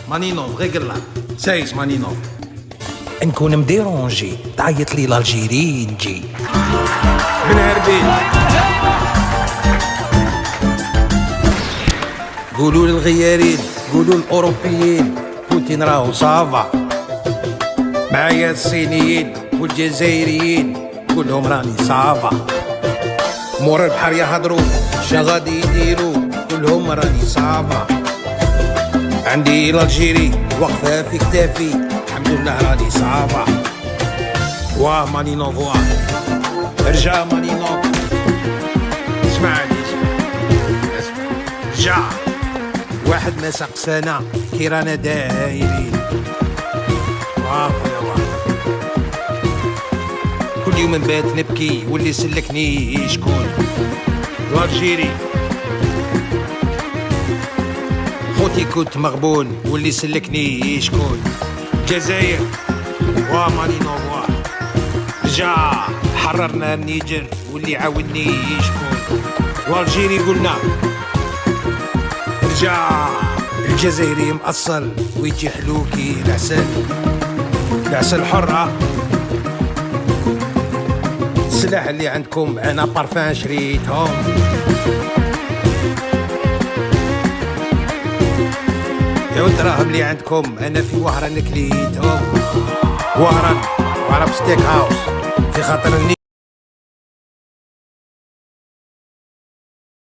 مانينوف غير قلع سايس مانينوف. نكون مديرونجي تعيط لي لالجيري نجي بن هربين. قولوا للغيارين، قولوا للأوروبيين، بوتين راهو صافا. معايا الصينيين والجزائريين كلهم راني صافا. مور البحر يهضروا شا غادي يديروا كلهم راني صافا. عندي الجيري واقفة في كتافي الحمد لله راني صافا. واه مانينوف واه رجع مانينوف. اسمعني رجع واحد ما سقسانا كي رانا دايرين. واه خويا واه كل يوم نبات نبكي واللي سلكني شكون؟ الجيري. خوتي كنت مغبون واللي سلكني شكون؟ الجزائر. واه مانينوف واه رجع حررنا النيجر واللي عاوني شكون؟ والجيري قلنا رجع. الجزائري مأصل ويجي حلوكي العسل، العسل حرة. السلاح اللي عندكم انا بارفان شريتهم. يا الدراهم اللي عندكم انا في وهران كليتهم. وهران ستيك هاوس في خاطر